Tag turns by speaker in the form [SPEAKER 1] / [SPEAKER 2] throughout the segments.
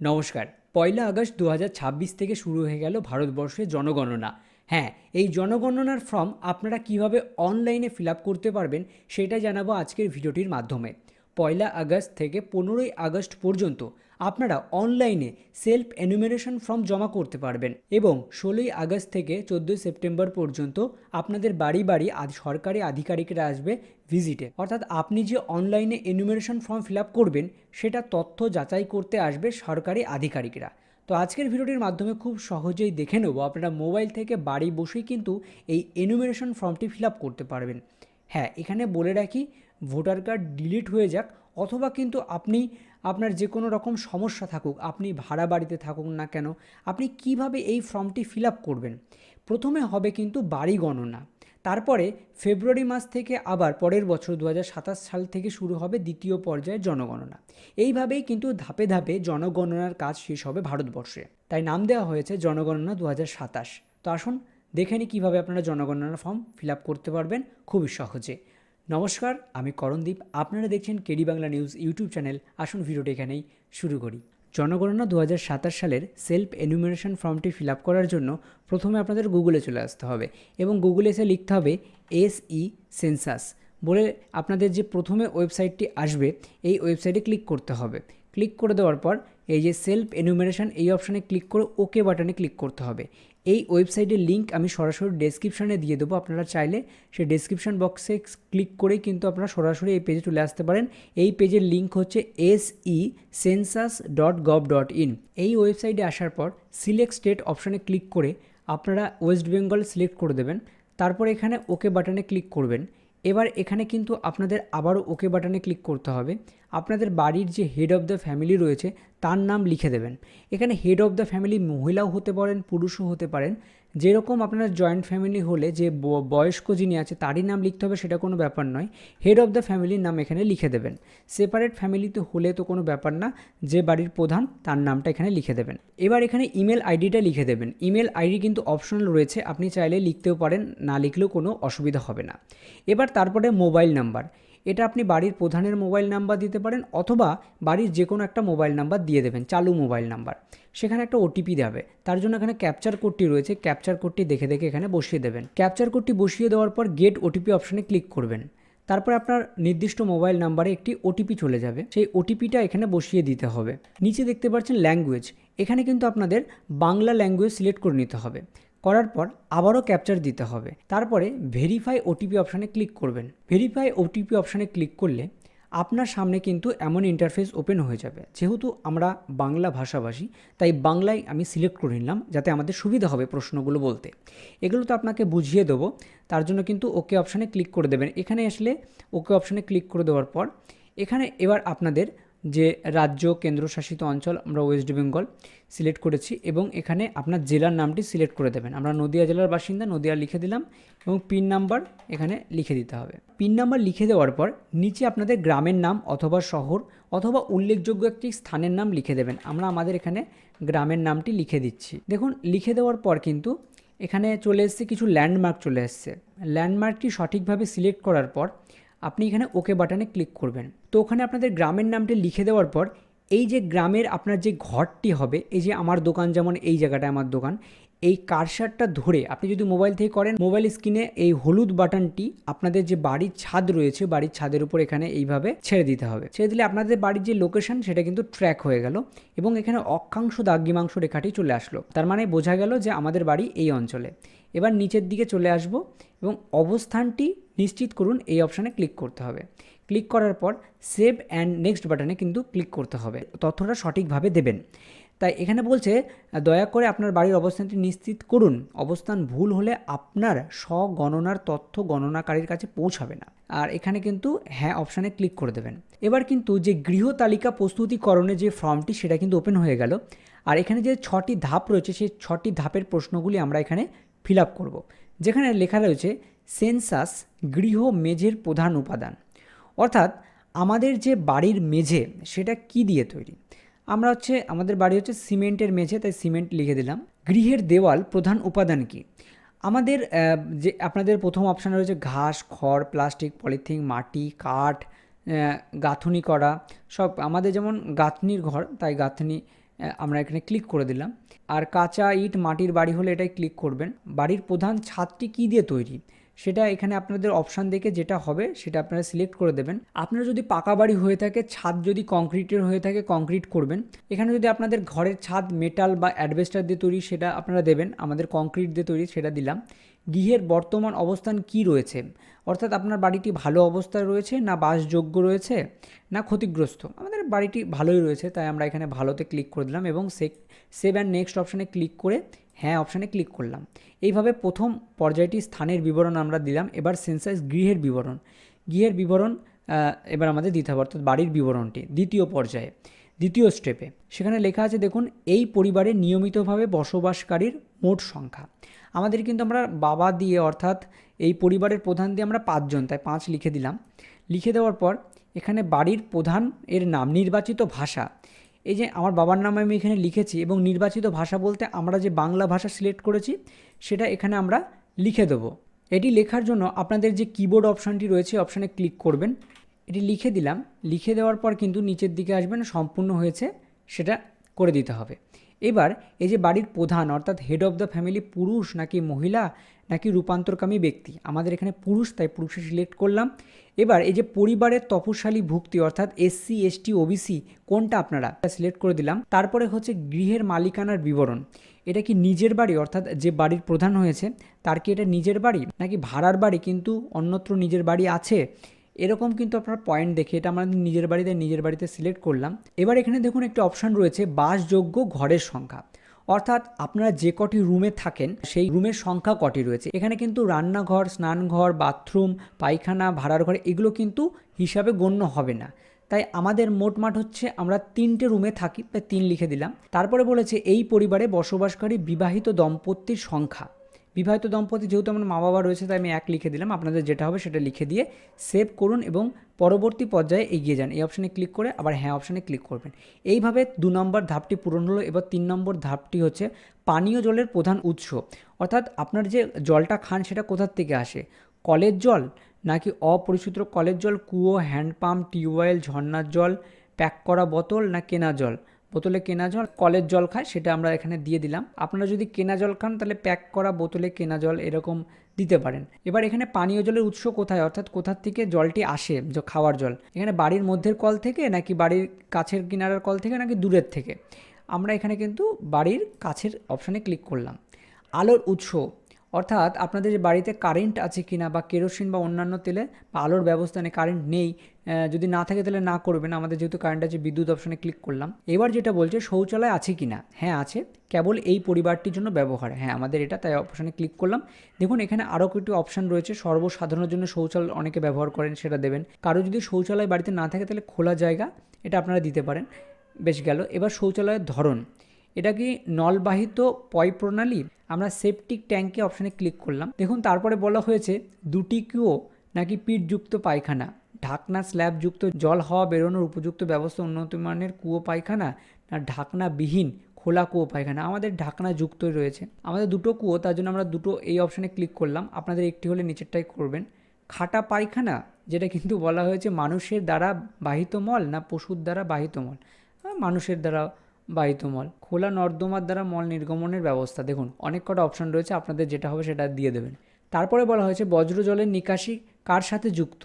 [SPEAKER 1] নমস্কার। পয়লা আগস্ট ২০২৬ থেকে শুরু হয়ে গেল ভারতবর্ষে জনগণনা। হ্যাঁ, এই জনগণনার ফর্ম আপনারা কিভাবে অনলাইনে ফিল আপ করতে পারবেন সেটা জানাবো আজকের ভিডিওটির মাধ্যমে। পয়লা আগস্ট থেকে ১৫ই আগস্ট পর্যন্ত আপনারা অনলাইনে সেলফ এনুমেরেশন ফর্ম জমা করতে পারবেন এবং ১৬ই আগস্ট থেকে ১৪ই সেপ্টেম্বর পর্যন্ত আপনাদের বাড়ি বাড়ি সরকারি আধিকারিকরা আসবে ভিজিটে। অর্থাৎ আপনি যে অনলাইনে এনুমেরেশন ফর্ম ফিল আপ করবেন সেটা তথ্য যাচাই করতে আসবে সরকারি আধিকারিকরা। তো আজকের ভিডিওটির মাধ্যমে খুব সহজেই দেখে নেব আপনারা মোবাইল থেকে বাড়ি বসেই কিন্তু এই এনুমেরেশন ফর্মটি ফিল আপ করতে পারবেন। হ্যাঁ, এখানে বলে রাখি, ভোটার কার্ড ডিলিট হয়ে যাক অথবা কিন্তু আপনি আপনার যে কোনো রকম সমস্যা থাকুক, আপনি ভাড়া বাড়িতে থাকুন না কেন, আপনি কিভাবে এই ফর্মটি ফিল আপ করবেন। প্রথমে হবে কিন্তু বাড়ি গণনা, তারপরে ফেব্রুয়ারি মাস থেকে আবার পরের বছর ২০২৭ সাল থেকে শুরু হবে দ্বিতীয় পর্যায়ের জনগণনা। এইভাবেই কিন্তু ধাপে ধাপে জনগণনার কাজ শেষ হবে ভারতবর্ষে, তাই নাম দেওয়া হয়েছে জনগণনা ২০২৭। তো আসুন দেখে নিই কীভাবে আপনারা জনগণনার ফর্ম ফিল আপ করতে পারবেন খুবই সহজে। নমস্কার, আমি করণদীপ, আপনারা দেখছেন KD Bangla news YouTube channel. আসুন ভিডিওটি এখানেই শুরু করি। জনগণনা ২০২৭ সালের সেলফ এনুমেরেশন ফর্মটি ফিল আপ করার জন্য প্রথমে আপনাদের গুগলে চলে আসতে হবে এবং গুগলে এসে লিখতে হবে SE সেন্সাস বলে আপনাদের যে প্রথমে ওয়েবসাইটটি আসবে এই ওয়েবসাইটে ক্লিক করতে হবে। ক্লিক করে দেওয়ার পর এই যে সেলফ এনুমেরেশন এই অপশানে ক্লিক করে ওকে বাটনে ক্লিক করতে হবে। এই ওয়েবসাইটের লিঙ্ক আমি সরাসরি ডেসক্রিপশানে দিয়ে দেবো, আপনারা চাইলে সেই ডেসক্রিপশান বক্সে ক্লিক করেই কিন্তু আপনারা সরাসরি এই পেজে চলে আসতে পারেন। এই পেজের লিঙ্ক হচ্ছে secensus.gov.in। এই ওয়েবসাইটে আসার পর সিলেক্ট স্টেট অপশানে ক্লিক করে আপনারা ওয়েস্ট বেঙ্গল সিলেক্ট করে দেবেন। তারপর এখানে ওকে বাটনে ক্লিক করবেন। এবার এখানে কিন্তু আপনাদের আবারও ওকে বাটনে ক্লিক করতে হবে। আপনাদের বাড়ির যে হেড অফ দ্য ফ্যামিলি রয়েছে তার নাম লিখে দেবেন। এখানে হেড অফ দ্য ফ্যামিলি মহিলাও হতে পারেন, পুরুষও হতে পারেন। যেরকম আপনার জয়েন্ট ফ্যামিলি হলে যে বয়স্ক যিনি আছে তারই নাম লিখতে হবে সেটা কোনো ব্যাপার নয়, হেড অফ দ্য ফ্যামিলির নাম এখানে লিখে দেবেন। সেপারেট ফ্যামিলিতে হলে তো কোনো ব্যাপার না, যে বাড়ির প্রধান তার নামটা এখানে লিখে দেবেন। এবার এখানে ইমেল আইডিটা লিখে দেবেন। ইমেল আইডি কিন্তু অপশনাল রয়েছে, আপনি চাইলে লিখতেও পারেন, না লিখলেও কোনো অসুবিধা হবে না। এবার তারপরে মোবাইল নাম্বার, এটা আপনি বাড়ির প্রধানের মোবাইল নাম্বার দিতে পারেন অথবা বাড়ির যে কোনো একটা মোবাইল নাম্বার দিয়ে দেবেন, চালু মোবাইল নাম্বার। সেখানে একটা ওটিপি দেবে, তার জন্য এখানে ক্যাপচার কোডটি রয়েছে, ক্যাপচার কোডটি দেখে দেখে এখানে বসিয়ে দেবেন। ক্যাপচার কোডটি বসিয়ে দেওয়ার পর গেট ওটিপি অপশানে ক্লিক করবেন। তারপর আপনার নির্দিষ্ট মোবাইল নাম্বারে একটি ওটিপি চলে যাবে, সেই ওটিপিটা এখানে বসিয়ে দিতে হবে। নিচে দেখতে পাচ্ছেন ল্যাঙ্গুয়েজ, এখানে কিন্তু আপনাদের বাংলা ল্যাঙ্গুয়েজ সিলেক্ট করে নিতে হবে। করার পর আবারও ক্যাপচার দিতে হবে। তারপরে ভেরিফাই ওটিপি অপশানে ক্লিক করবেন। ভেরিফাই ওটিপি অপশানে ক্লিক করলে আপনার সামনে কিন্তু এমন ইন্টারফেস ওপেন হয়ে যাবে। যেহেতু আমরা বাংলা ভাষাভাষী তাই বাংলায় আমি সিলেক্ট করে নিলাম যাতে আমাদের সুবিধা হবে প্রশ্নগুলো বলতে। এগুলো তো আপনাকে বুঝিয়ে দেবো, তার জন্য কিন্তু ওকে অপশানে ক্লিক করে দেবেন। এখানে আসলে ওকে অপশানে ক্লিক করে দেওয়ার পর এখানে এবার আপনাদের যে রাজ্য কেন্দ্রশাসিত অঞ্চল আমরা ওয়েস্ট বেঙ্গল সিলেক্ট করেছি এবং এখানে আপনার জেলার নামটি সিলেক্ট করে দেবেন। আমরা নদিয়া জেলার বাসিন্দা, নদিয়া লিখে দিলাম এবং পিন নাম্বার এখানে লিখে দিতে হবে। পিন নাম্বার লিখে দেওয়ার পর নিচে আপনাদের গ্রামের নাম অথবা শহর অথবা উল্লেখযোগ্য একটি স্থানের নাম লিখে দেবেন। আমরা আমাদের এখানে গ্রামের নামটি লিখে দিচ্ছি। দেখুন লিখে দেওয়ার পর কিন্তু এখানে চলে এসছে কিছু ল্যান্ডমার্ক চলে এসছে। ল্যান্ডমার্কটি সঠিকভাবে সিলেক্ট করার পর আপনি এখানে ওকে বাটনে ক্লিক করবেন। তো ওখানে আপনাদের গ্রামের নামটি লিখে দেওয়ার পর এই যে গ্রামের আপনার যে ঘরটি হবে, এই যে আমার দোকান, যেমন এই জায়গাটায় আমার দোকান, এই কারসারটা ধরে আপনি যদি মোবাইল থেকে করেন, মোবাইল স্ক্রিনে এই হলুদ বাটনটি আপনাদের যে বাড়ির ছাদ রয়েছে বাড়ির ছাদের উপর এখানে এইভাবে ছেড়ে দিতে হবে। ছেড়ে দিলে আপনাদের বাড়ির যে লোকেশন সেটা কিন্তু ট্র্যাক হয়ে গেল এবং এখানে অক্ষাংশ দ্রাঘিমাংশ রেখাটি চলে আসলো। তার মানে বোঝা গেল যে আমাদের বাড়ি এই অঞ্চলে। এবার নিচের দিকে চলে আসব এবং অবস্থানটি নিশ্চিত করুন, এই অপশানে ক্লিক করতে হবে। ক্লিক করার পর সেভ অ্যান্ড নেক্সট বাটনে কিন্তু ক্লিক করতে হবে, তথ্যটা সঠিকভাবে দেবেন। তাই এখানে বলছে দয়া করে আপনার বাড়ির অবস্থানটি নিশ্চিত করুন, অবস্থান ভুল হলে আপনার স্বগণনার তথ্য গণনাকারীর কাছে পৌঁছাবে না। আর এখানে কিন্তু হ্যাঁ অপশানে ক্লিক করে দেবেন। এবার কিন্তু যে গৃহ তালিকা প্রস্তুতিকরণের যে ফর্মটি সেটা কিন্তু ওপেন হয়ে গেল। আর এখানে যে 6টি ধাপ রয়েছে সেই 6টি ধাপের প্রশ্নগুলি আমরা এখানে ফিল আপ করবো। যেখানে লেখা রয়েছে সেন্সাস গৃহ মেঝের প্রধান উপাদান, অর্থাৎ আমাদের যে বাড়ির মেঝে সেটা কি দিয়ে তৈরি। আমরা আমাদের বাড়ি হচ্ছে সিমেন্টের মেঝে, তাই সিমেন্ট লিখে দিলাম। গৃহের দেওয়াল প্রধান উপাদান কি, আমাদের যে আপনাদের প্রথম অপশান রয়েছে ঘাস, খড়, প্লাস্টিক, পলিথিন, মাটি, কাঠ, গাঁথুনি করা সব। আমাদের যেমন গাঁথনির ঘর তাই গাঁথনি আমরা এখানে ক্লিক করে দিলাম। আর কাঁচা ইট মাটির বাড়ি হলে এটাই ক্লিক করবেন। বাড়ির প্রধান ছাদটি কী দিয়ে তৈরি সেটা এখানে আপনাদের অপশান দেখে যেটা হবে সেটা আপনারা সিলেক্ট করে দেবেন। আপনারা যদি পাকা বাড়ি হয়ে থাকে, ছাদ যদি কংক্রিটের হয়ে থাকে কংক্রিট করবেন। এখানে যদি আপনাদের ঘরের ছাদ মেটাল বা অ্যাডবেস্টার দিয়ে তৈরি সেটা আপনারা দেবেন, আমাদের কংক্রিট দিয়ে তৈরি সেটা দিলাম। গৃহের বর্তমান অবস্থান কি রয়েছে, অর্থাৎ আপনার বাড়িটি ভালো অবস্থায় রয়েছে না বাসযোগ্য রয়েছে না ক্ষতিগ্রস্ত। আমাদের বাড়িটি ভালোই রয়েছে, তাই আমরা এখানে ভালোতে ক্লিক করে দিলাম এবং সেভ অ্যান্ড নেক্সট অপশানে ক্লিক করে হ্যাঁ অপশানে ক্লিক করলাম। এইভাবে প্রথম পর্যায়টি স্থানের বিবরণ আমরা দিলাম। এবার সেন্সাস গৃহের বিবরণ এবার আমাদের দিতে হবে, অর্থাৎ বাড়ির বিবরণটি দ্বিতীয় পর্যায়ে দ্বিতীয় স্টেপে। সেখানে লেখা আছে দেখুন, এই পরিবারে নিয়মিতভাবে বসবাসকারীর মোট সংখ্যা। আমাদের কিন্তু আমরা বাবা দিয়ে অর্থাৎ এই পরিবারের প্রধান দিয়ে আমরা 5 জন, তাই 5 লিখে দিলাম। লিখে দেওয়ার পর এখানে বাড়ির প্রধান এর নাম, নির্বাচিত ভাষা, এই যে আমার বাবার নাম আমি এখানে লিখেছি এবং নির্বাচিত ভাষা বলতে আমরা যে বাংলা ভাষা সিলেক্ট করেছি সেটা এখানে আমরা লিখে দেবো। এটি লেখার জন্য আপনাদের যে কিবোর্ড অপশানটি রয়েছে অপশানে ক্লিক করবেন। এটি লিখে দিলাম। লিখে দেওয়ার পর কিন্তু নিচের দিকে আসবেন, সম্পূর্ণ হয়েছে সেটা করে দিতে হবে। এবার এই যে বাড়ির প্রধান অর্থাৎ হেড অফ দ্য ফ্যামিলি পুরুষ নাকি মহিলা নাকি রূপান্তরকামী ব্যক্তি, আমাদের এখানে পুরুষ, তাই পুরুষে সিলেক্ট করলাম। এবার এই যে পরিবারের তপশালী ভুক্তি অর্থাৎ SC ST OBC কোনটা আপনারা সিলেক্ট করে দিলাম। তারপরে হচ্ছে গৃহের মালিকানার বিবরণ, এটা কি নিজের বাড়ি অর্থাৎ যে বাড়ির প্রধান হয়েছে তার কি এটা নিজের বাড়ি নাকি ভাড়ার বাড়ি কিন্তু অন্যত্র নিজের বাড়ি আছে, এরকম কিন্তু আপনার পয়েন্ট দেখে এটা আমরা নিজের বাড়িতে সিলেক্ট করলাম। এবার এখানে দেখুন একটা অপশান রয়েছে বাসযোগ্য ঘরের সংখ্যা, অর্থাৎ আপনারা যে কটি রুমে থাকেন সেই রুমের সংখ্যা কটি রয়েছে। এখানে কিন্তু রান্নাঘর, স্নানঘর, বাথরুম, পায়খানা, ভাড়ার ঘর এগুলো কিন্তু হিসাবে গণ্য হবে না। তাই আমাদের মোটমাট হচ্ছে আমরা 3টে রুমে থাকি, তাই 3 লিখে দিলাম। তারপরে বলেছে এই পরিবারে বসবাসকারী বিবাহিত দম্পতির সংখ্যা। বিবাহিত দম্পতি যেহেতু আমার মা বাবা রয়েছে তাই আমি 1 লিখে দিলাম। আপনাদের যেটা হবে সেটা লিখে দিয়ে সেভ করুন এবং পরবর্তী পর্যায়ে এগিয়ে যান। এই অপশানে ক্লিক করে আবার হ্যাঁ অপশানে ক্লিক করবেন। এইভাবে 2 নম্বর ধাপটি পূরণ হলো। এবার 3 নম্বর ধাপটি হচ্ছে পানীয় জলের প্রধান উৎস, অর্থাৎ আপনার যে জলটা খান সেটা কোথার থেকে আসে, কলের জল নাকি অপরিশুদ্ধ কলের জল, কুয়ো, হ্যান্ডপাম্প, টিউবওয়েল, ঝর্ণার জল, প্যাক করা বোতল না কেনা জল। বোতলে কেনা জল, কলের জল খায় সেটা আমরা এখানে দিয়ে দিলাম। আপনারা যদি কেনা জল খান তাহলে প্যাক করা বোতলে কেনা জল এরকম দিতে পারেন। এবার এখানে পানীয় জলের উৎস কোথায়, অর্থাৎ কোথার থেকে জলটি আসে, খাওয়ার জল এখানে বাড়ির মধ্যের কল থেকে নাকি বাড়ির কাছের কিনারার কল থেকে নাকি দূরের থেকে। আমরা এখানে কিন্তু বাড়ির কাছের অপশানে ক্লিক করলাম। আলোর উৎস, অর্থাৎ আপনাদের যে বাড়িতে কারেন্ট আছে কিনা বা কেরোসিন বা অন্যান্য তেলে বা আলোর ব্যবস্থা নেই, কারেন্ট নেই, যদি না থাকে তাহলে না করবেন। আমাদের যেহেতু কারেন্ট আছে বিদ্যুৎ অপশানে ক্লিক করলাম। এবার যেটা বলছে শৌচালয় আছে কিনা, হ্যাঁ আছে, কেবল এই পরিবারটির জন্য ব্যবহার, হ্যাঁ আমাদের এটা, তাই অপশানে ক্লিক করলাম। দেখুন এখানে আরও কিছু অপশান রয়েছে, সর্বসাধারণের জন্য শৌচালয় অনেকে ব্যবহার করেন সেটা দেবেন। কারো যদি শৌচালয় বাড়িতে না থাকে তাহলে খোলা জায়গা এটা আপনারা দিতে পারেন। বেশ গেল। এবার শৌচালয়ের ধরন, এটা কি নলবাহিত পয় প্রণালী, আমরা সেপটিক ট্যাঙ্কে অপশানে ক্লিক করলাম। দেখুন তারপরে বলা হয়েছে 2টি কুয়ো নাকি পিঠযুক্ত পায়খানা, ঢাকনা স্ল্যাবযুক্ত জল হাওয়া বেরোনোর উপযুক্ত ব্যবস্থা উন্নতমানের কুয়ো পায়খানা না ঢাকনাবিহীন খোলা কুয়ো পায়খানা। আমাদের ঢাকনা যুক্তই রয়েছে, আমাদের 2টো কুয়ো, তার জন্য আমরা 2টো এই অপশানে ক্লিক করলাম। আপনাদের একটি হলে নিচেরটাই করবেন। খাটা পায়খানা, যেটা কিন্তু বলা হয়েছে মানুষের দ্বারা বাহিত মল না পশুর দ্বারা বাহিত মল, মানুষের দ্বারা বাহিত মল। খোলা নর্দমার দ্বারা মল নির্গমনের ব্যবস্থা। দেখুন অনেক কটা অপশান রয়েছে, আপনাদের যেটা হবে সেটা দিয়ে দেবেন। তারপরে বলা হয়েছে বজ্র জলের নিকাশি কার সাথে যুক্ত,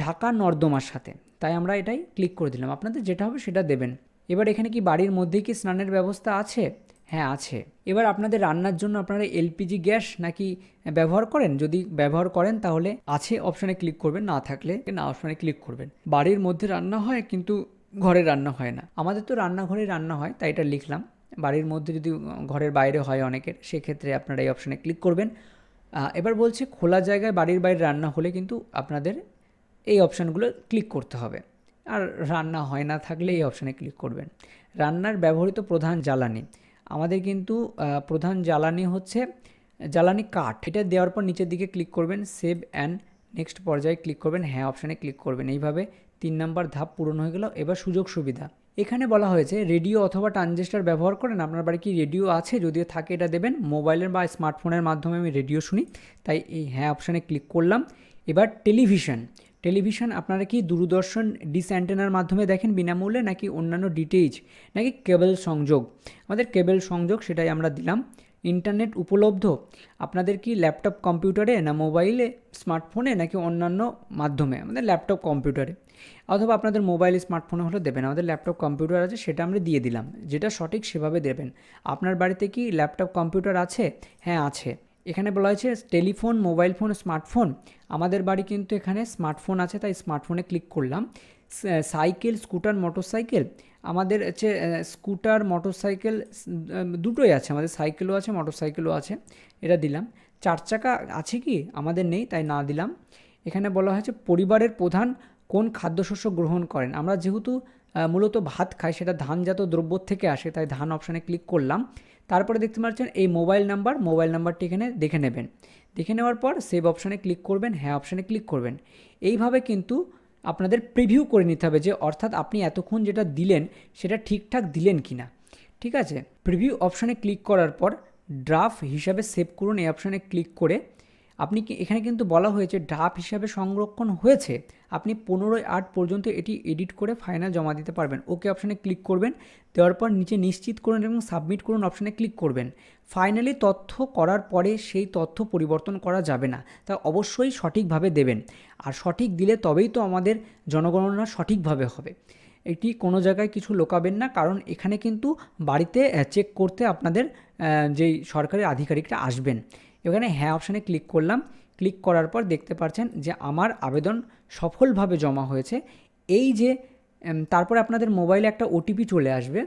[SPEAKER 1] ঢাকা নর্দমার সাথে, তাই আমরা এটাই ক্লিক করে দিলাম। আপনাদের যেটা হবে সেটা দেবেন। এবার এখানে কি বাড়ির মধ্যেই কি স্নানের ব্যবস্থা আছে, হ্যাঁ আছে। এবার আপনাদের রান্নার জন্য আপনারা LPG গ্যাস নাকি ব্যবহার করেন, যদি ব্যবহার করেন তাহলে আছে অপশানে ক্লিক করবেন, না থাকলে না অপশানে ক্লিক করবেন। বাড়ির মধ্যে রান্না হয় কিন্তু ঘরে রান্না হয় না, আমাদের তো রান্নাঘরেই রান্না হয় তাই এটা লিখলাম। বাড়ির মধ্যে যদি ঘরের বাইরে হয় অনেকের, সেক্ষেত্রে আপনারা এই অপশানে ক্লিক করবেন। এবার বলছে খোলা জায়গায় বাড়ির বাইরে রান্না হলে কিন্তু আপনাদের এই অপশানগুলো ক্লিক করতে হবে, আর রান্না হয় না থাকলে এই অপশানে ক্লিক করবেন। রান্নার ব্যবহৃত প্রধান জ্বালানি, আমাদের কিন্তু প্রধান জ্বালানি হচ্ছে জ্বালানি কাঠ, এটা দেওয়ার পর নিচের দিকে ক্লিক করবেন, সেভ অ্যান্ড নেক্সট পর্যায়ে ক্লিক করবেন, হ্যাঁ অপশানে ক্লিক করবেন। এইভাবে 3 নম্বর ধাপ পূরণ হয়ে গেল। এবার সুযোগ সুবিধা, এখানে বলা হয়েছে রেডিও অথবা ট্রানজিস্টার ব্যবহার করেন, আপনার বাড়ি কি রেডিও আছে, যদিও থাকে এটা দেবেন। মোবাইলের বা স্মার্টফোনের মাধ্যমে আমি রেডিও শুনি, তাই এই হ্যাঁ অপশানে ক্লিক করলাম। এবার টেলিভিশন আপনারা কি দূরদর্শন ডিশ অ্যান্টেনার মাধ্যমে দেখেন বিনামূল্যে, নাকি অন্যান্য ডিটিএইচ, নাকি কেবল সংযোগ? আমাদের কেবল সংযোগ, সেটাই আমরা দিলাম। ইন্টারনেট উপলব্ধ আপনাদের কি ল্যাপটপ কম্পিউটারে, না মোবাইলে, স্মার্টফোনে, নাকি অন্যান্য মাধ্যমে? আমাদের ল্যাপটপ কম্পিউটারে, অথবা আপনাদের মোবাইল স্মার্টফোনে হলে দেবেন। আমাদের ল্যাপটপ কম্পিউটার আছে, সেটা আমরা দিয়ে দিলাম। যেটা সঠিক সেভাবে দেবেন। আপনার বাড়িতে কি ল্যাপটপ কম্পিউটার আছে? হ্যাঁ আছে। এখানে বলা হয়েছে টেলিফোন, মোবাইল ফোন, স্মার্টফোন। আমাদের বাড়ি কিন্তু এখানে স্মার্টফোন আছে, তাই স্মার্টফোনে ক্লিক করলাম। সাইকেল, স্কুটার, মোটরসাইকেল, আমাদের হচ্ছে স্কুটার, মোটরসাইকেল দুটোই আছে। আমাদের সাইকেলও আছে, মোটরসাইকেলও আছে, এটা দিলাম। 4 চাকা আছে কি? আমাদের নেই, তাই না দিলাম। এখানে বলা হয়েছে পরিবারের প্রধান কোন খাদ্যশস্য গ্রহণ করেন? আমরা যেহেতু মূলত ভাত খাই, সেটা ধানজাত দ্রব্য থেকে আসে, তাই ধান অপশানে ক্লিক করলাম। তারপরে দেখতে পাচ্ছেন এই মোবাইল নাম্বারটি এখানে দেখে নেবেন। দেখে নেওয়ার পর সেভ অপশানে ক্লিক করবেন, হ্যাঁ অপশানে ক্লিক করবেন। এইভাবে কিন্তু আপনাদের প্রিভিউ করে নিতে হবে, যে অর্থাৎ আপনি এতক্ষণ যেটা দিলেন সেটা ঠিকঠাক দিলেন কি না। ঠিক আছে, প্রিভিউ অপশানে ক্লিক করার পর ড্রাফট হিসাবে সেভ করুন, এই অপশানে ক্লিক করে আপনি কি এখানে কিন্তু বলা হয়েছে ড্রাফট হিসাবে সংরক্ষণ হয়েছে, আপনি 15/8 পর্যন্ত এটি এডিট করে ফাইনাল জমা দিতে পারবেন। ওকে অপশানে ক্লিক করবেন, দেওয়ার পর নিচে নিশ্চিত করুন এবং সাবমিট করুন অপশানে ক্লিক করবেন। ফাইনালি তথ্য করার পরে সেই তথ্য পরিবর্তন করা যাবে না, তা অবশ্যই সঠিকভাবে দেবেন। আর সঠিক দিলে তবেই তো আমাদের জনগণনা সঠিকভাবে হবে। এটি কোনো জায়গায় কিছু লোকাবেন না, কারণ এখানে কিন্তু বাড়িতে চেক করতে আপনাদের যেই সরকারি আধিকারিকরা আসবেন। এখানে হ্যাঁ অপশানে ক্লিক করলাম। ক্লিক করার পর দেখতে পাচ্ছেন যে আমার আবেদন সফলভাবে জমা হয়েছে। এই যে তারপরে আপনাদের মোবাইলে একটা ওটিপি চলে আসবে,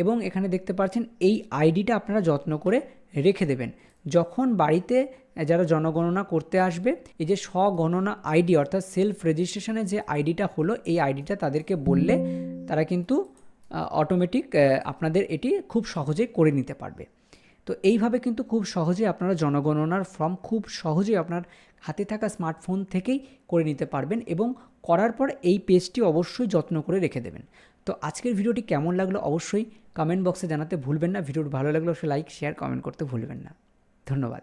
[SPEAKER 1] এবং এখানে দেখতে পাচ্ছেন এই আইডিটা আপনারা যত্ন করে রেখে দেবেন। যখন বাড়িতে যারা জনগণনা করতে আসবে, এই যে স্বগণনা আইডি অর্থাৎ সেলফ রেজিস্ট্রেশনের যে আইডিটা হলো, এই আইডিটা তাদেরকে বললে তারা কিন্তু অটোমেটিক আপনাদের এটি খুব সহজেই করে নিতে পারবে। তো এইভাবে কিন্তু খুব সহজেই আপনারা জনগণনার ফর্ম খুব সহজেই আপনার হাতে থাকা স্মার্টফোন থেকেই করে নিতে পারবেন, এবং করার পর এই পেজটি অবশ্যই যত্ন করে রেখে দেবেন। তো আজকের ভিডিওটি কেমন লাগলো অবশ্যই কমেন্ট বক্সে জানাতে ভুলবেন না। ভিডিওটি ভালো লাগলে অবশ্যই লাইক, শেয়ার, কমেন্ট করতে ভুলবেন না। ধন্যবাদ।